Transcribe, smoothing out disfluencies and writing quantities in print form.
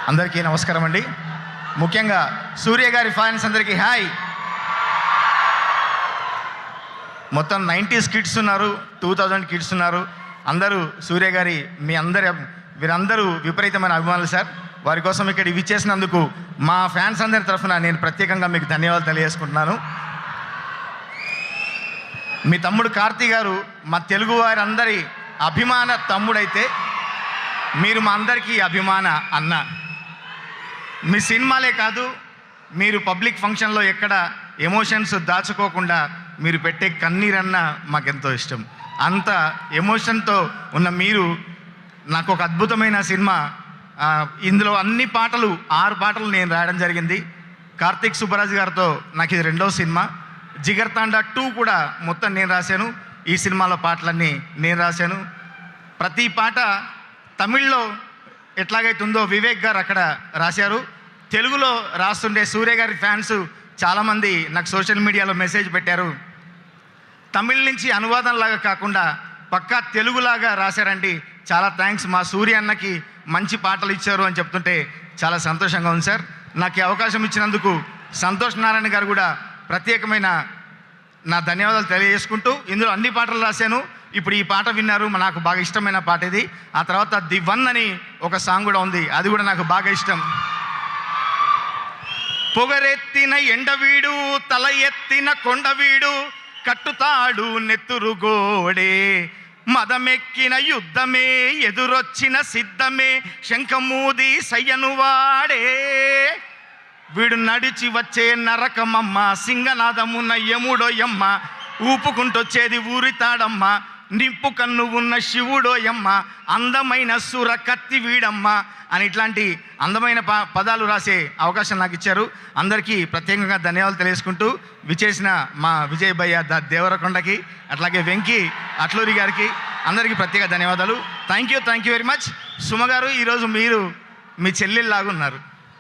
అందరికీ నమస్కారం అండి. ముఖ్యంగా సూర్య గారి ఫ్యాన్స్ అందరికీ హాయ్. మొత్తం 90s కిడ్స్ ఉన్నారు, 2000 కిడ్స్ ఉన్నారు. అందరూ సూర్య గారి వీరందరూ విపరీతమైన అభిమానులు సార్. వారి కోసం ఇక్కడ ఇవి చేసినందుకు మా ఫ్యాన్స్ అందరి తరఫున నేను ప్రత్యేకంగా మీకు ధన్యవాదాలు తెలియజేసుకుంటున్నాను. మీ తమ్ముడు కార్తీ గారు మా తెలుగు వారందరి అభిమాన తమ్ముడైతే మీరు మా అందరికీ అభిమాన అన్న. మీ సినిమాలే కాదు, మీరు పబ్లిక్ ఫంక్షన్లో ఎక్కడ ఎమోషన్స్ దాచుకోకుండా మీరు పెట్టే కన్నీరన్న మాకెంతో ఇష్టం. అంత ఎమోషన్తో ఉన్న మీరు నాకు ఒక అద్భుతమైన సినిమా, ఇందులో అన్ని పాటలు 6 పాటలు నేను రాయడం జరిగింది. కార్తీక్ సుబ్బరాజు గారితో నాకు ఇది 2వ సినిమా. జిగర్తాండా 2 కూడా మొత్తం నేను రాశాను. ఈ సినిమాలో పాటలన్నీ నేను రాశాను. ప్రతి పాట తమిళ్లో ఎట్లాగైతుందో వివేక్ గారు అక్కడ రాశారు. తెలుగులో రాస్తుండే సూర్య గారి ఫ్యాన్స్ చాలామంది నాకు సోషల్ మీడియాలో మెసేజ్ పెట్టారు, తమిళ్ నుంచి అనువాదంలాగా కాకుండా పక్కా తెలుగులాగా రాశారండి, చాలా థ్యాంక్స్, మా సూర్య అన్నకి మంచి పాటలు ఇచ్చారు అని చెప్తుంటే చాలా సంతోషంగా ఉంది సార్. నాకు ఈ అవకాశం ఇచ్చినందుకు సంతోష్ నారాయణ గారు కూడా ప్రత్యేకమైన నా ధన్యవాదాలు తెలియజేసుకుంటూ, ఇందులో అన్ని పాటలు రాశాను. ఇప్పుడు ఈ పాట విన్నారు, నాకు బాగా ఇష్టమైన పాట ఇది. ఆ తర్వాత ది వన్ అని ఒక సాంగ్ కూడా ఉంది, అది కూడా నాకు బాగా ఇష్టం. పొగరెత్తిన ఎండవీడు, తల ఎత్తిన కొండవీడు, కట్టుతాడు నెత్తురు గోడే, మదమెక్కిన యుద్ధమే, ఎదురొచ్చిన సిద్ధమే, శంఖమూది సయ్యను వాడే, వీడు నడిచి వచ్చే నరకమమ్మ, సింగనాదమున్న యముడోయమ్మ, ఊపుకుంటొచ్చేది ఊరితాడమ్మ, నింపు కన్ను ఉన్న శివుడోయమ్మ, అందమైన సుర కత్తి వీడమ్మ అని ఇట్లాంటి అందమైన పదాలు రాసే అవకాశం నాకు ఇచ్చారు. అందరికీ ప్రత్యేకంగా ధన్యవాదాలు తెలియజేసుకుంటూ విచేసిన మా విజయ్ భయ్య దేవరకొండకి, అట్లాగే వెంకీ అట్లూరి గారికి అందరికీ ప్రత్యేక ధన్యవాదాలు. Thank you very much. Suma గారు, ఈరోజు మీరు మీ చెల్లెల్లాగా ఉన్నారు.